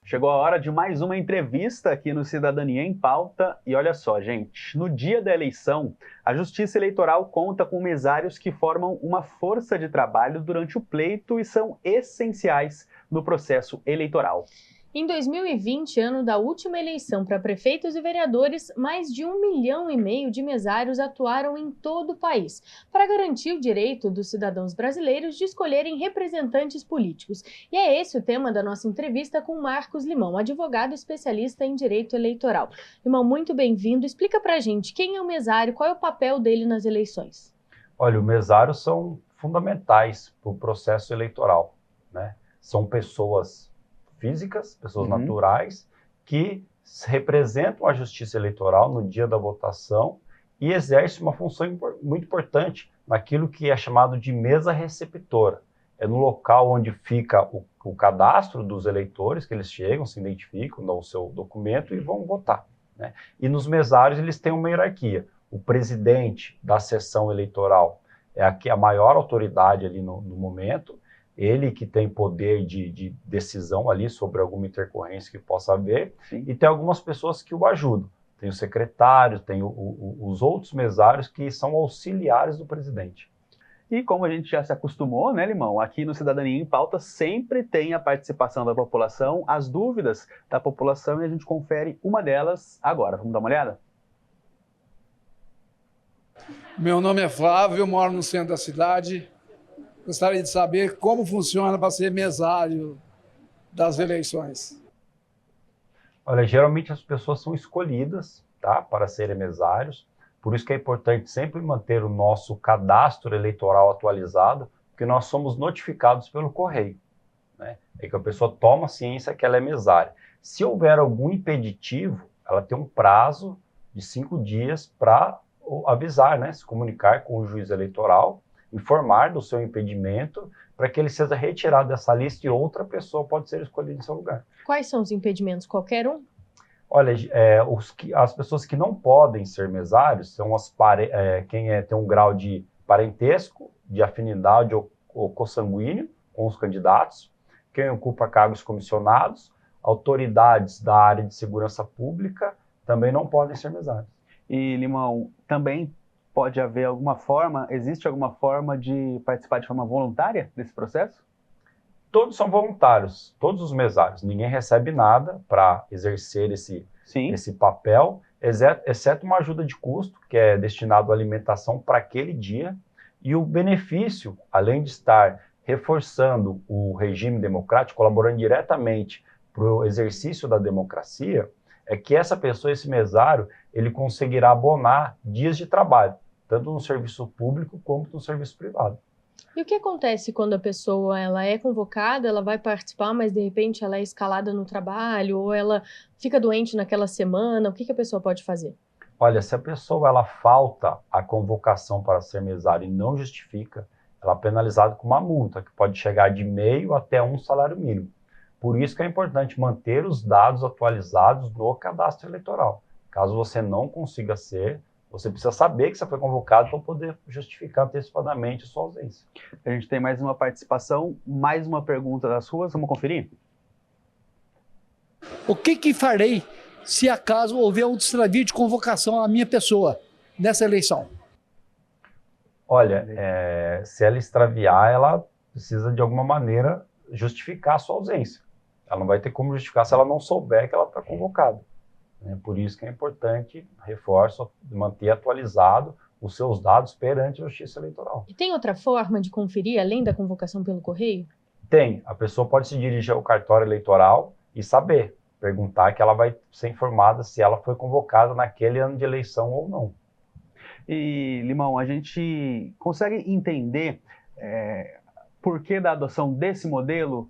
Chegou a hora de mais uma entrevista aqui no Cidadania em Pauta. E olha só, gente, no dia da eleição, a Justiça Eleitoral conta com mesários que formam uma força de trabalho durante o pleito e são essenciais no processo eleitoral. Em 2020, ano da última eleição para prefeitos e vereadores, mais de 1,5 milhão de mesários atuaram em todo o país para garantir o direito dos cidadãos brasileiros de escolherem representantes políticos. E é esse o tema da nossa entrevista com Marcos Limão, advogado especialista em direito eleitoral. Limão, muito bem-vindo. Explica para a gente quem é o mesário, qual é o papel dele nas eleições. Olha, os mesários são fundamentais para o processo eleitoral, né? São pessoas físicas, pessoas naturais, que representam a justiça eleitoral no dia da votação e exercem uma função muito importante naquilo que é chamado de mesa receptora. É no local onde fica o cadastro dos eleitores, que eles chegam, se identificam, dão o seu documento e vão votar, né? E nos mesários eles têm uma hierarquia. O presidente da sessão eleitoral é a maior autoridade ali no momento, ele que tem poder de decisão ali sobre alguma intercorrência que possa haver. Sim. E tem algumas pessoas que o ajudam. Tem o secretário, tem os outros mesários que são auxiliares do presidente. E como a gente já se acostumou, né, Limão? Aqui no Cidadania em Pauta sempre tem a participação da população, as dúvidas da população, e a gente confere uma delas agora. Vamos dar uma olhada? Meu nome é Flávio, eu moro no centro da cidade. Gostaria de saber como funciona para ser mesário das eleições. Olha, geralmente as pessoas são escolhidas, tá, para serem mesários. Por isso que é importante sempre manter o nosso cadastro eleitoral atualizado, porque nós somos notificados pelo correio, né? É que a pessoa toma ciência que ela é mesária. Se houver algum impeditivo, ela tem um prazo de 5 dias para avisar, né, se comunicar com o juiz eleitoral, informar do seu impedimento para que ele seja retirado dessa lista e outra pessoa pode ser escolhida em seu lugar. Quais são os impedimentos? Qualquer um? Olha, as pessoas que não podem ser mesários são quem tem um grau de parentesco, de afinidade ou consanguíneo com os candidatos, quem ocupa cargos comissionados, autoridades da área de segurança pública também não podem ser mesários. E, Limão, também pode haver existe alguma forma de participar de forma voluntária desse processo? Todos são voluntários, todos os mesários. Ninguém recebe nada para exercer esse papel, exceto uma ajuda de custo, que é destinado à alimentação para aquele dia. E o benefício, além de estar reforçando o regime democrático, colaborando diretamente para o exercício da democracia, é que essa pessoa, esse mesário, ele conseguirá abonar dias de trabalho, tanto no serviço público como no serviço privado. E o que acontece quando a pessoa ela é convocada, ela vai participar, mas de repente ela é escalada no trabalho, ou ela fica doente naquela semana? O que a pessoa pode fazer? Olha, se a pessoa ela falta a convocação para ser mesário e não justifica, ela é penalizada com uma multa, que pode chegar de meio até 1 salário mínimo. Por isso que é importante manter os dados atualizados no cadastro eleitoral. Caso você não consiga ser, você precisa saber que você foi convocado para poder justificar antecipadamente a sua ausência. A gente tem mais uma participação, mais uma pergunta das ruas, vamos conferir? O que farei se acaso houver um extravio de convocação à minha pessoa nessa eleição? Olha, se ela extraviar, ela precisa de alguma maneira justificar a sua ausência. Ela não vai ter como justificar se ela não souber que ela está convocada. Por isso que é importante, reforço, manter atualizado os seus dados perante a Justiça Eleitoral. E tem outra forma de conferir, além da convocação pelo correio? Tem. A pessoa pode se dirigir ao cartório eleitoral e saber, perguntar, que ela vai ser informada se ela foi convocada naquele ano de eleição ou não. E, Limão, a gente consegue entender por que da adoção desse modelo,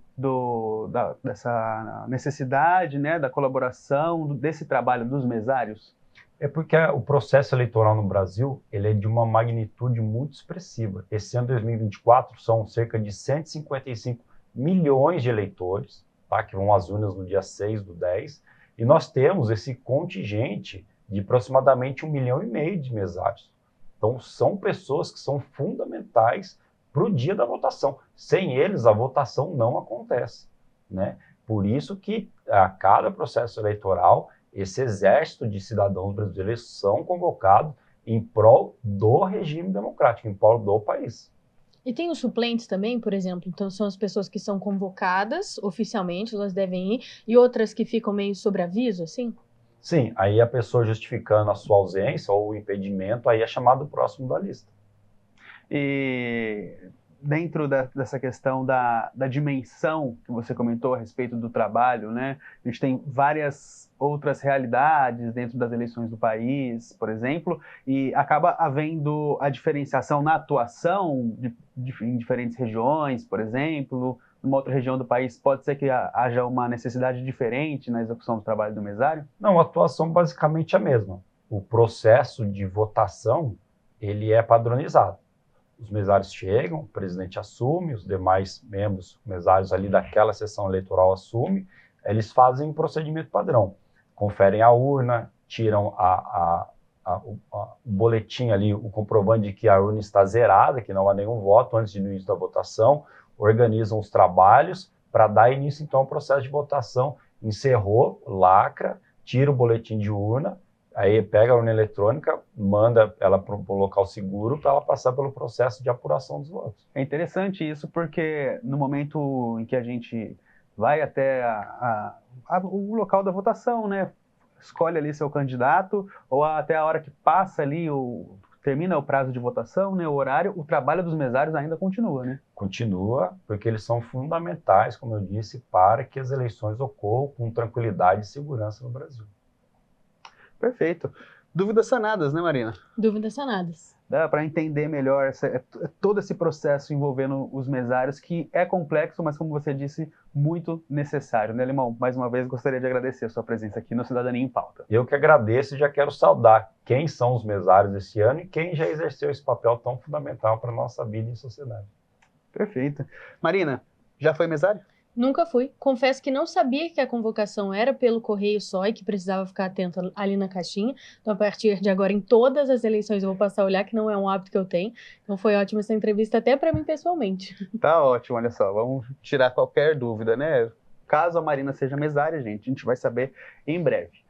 dessa necessidade, né, da colaboração, desse trabalho dos mesários? É porque o processo eleitoral no Brasil ele é de uma magnitude muito expressiva. Esse ano 2024 são cerca de 155 milhões de eleitores, tá, que vão às urnas no dia 6/10, e nós temos esse contingente de aproximadamente 1,5 milhão de mesários. Então são pessoas que são fundamentais para o dia da votação. Sem eles, a votação não acontece, né? Por isso que a cada processo eleitoral, esse exército de cidadãos brasileiros são convocados em prol do regime democrático, em prol do país. E tem os suplentes também, por exemplo, então são as pessoas que são convocadas oficialmente, elas devem ir, e outras que ficam meio sob aviso, assim? Sim, aí a pessoa justificando a sua ausência ou o impedimento, aí é chamado próximo da lista. E dentro dessa questão da dimensão que você comentou a respeito do trabalho, né? A gente tem várias outras realidades dentro das eleições do país, por exemplo, e acaba havendo a diferenciação na atuação em diferentes regiões, por exemplo. Numa outra região do país pode ser que haja uma necessidade diferente na execução do trabalho do mesário? Não, a atuação basicamente é a mesma. O processo de votação, ele é padronizado. Os mesários chegam, o presidente assume, os demais membros mesários ali daquela sessão eleitoral assumem, eles fazem um procedimento padrão. Conferem a urna, tiram o boletim ali, o comprovante de que a urna está zerada, que não há nenhum voto antes do início da votação, organizam os trabalhos para dar início então ao processo de votação. Encerrou, lacra, tira o boletim de urna, aí pega a urna eletrônica, manda ela para um local seguro para ela passar pelo processo de apuração dos votos. É interessante isso porque no momento em que a gente vai até o local da votação, né, escolhe ali seu candidato, ou até a hora que passa ali, termina o prazo de votação, né, o horário, o trabalho dos mesários ainda continua, né? Continua, porque eles são fundamentais, como eu disse, para que as eleições ocorram com tranquilidade e segurança no Brasil. Perfeito. Dúvidas sanadas, né, Marina? Dúvidas sanadas. Dá para entender melhor todo esse processo envolvendo os mesários, que é complexo, mas, como você disse, muito necessário, né, Limão? Mais uma vez, gostaria de agradecer a sua presença aqui no Cidadania em Pauta. Eu que agradeço e já quero saudar quem são os mesários esse ano e quem já exerceu esse papel tão fundamental para a nossa vida em sociedade. Perfeito. Marina, já foi mesário? Nunca fui. Confesso que não sabia que a convocação era pelo correio só e que precisava ficar atento ali na caixinha. Então, a partir de agora, em todas as eleições, eu vou passar a olhar, que não é um hábito que eu tenho. Então, foi ótima essa entrevista até para mim pessoalmente. Tá ótimo, olha só. Vamos tirar qualquer dúvida, né? Caso a Marina seja mesária, gente, a gente vai saber em breve.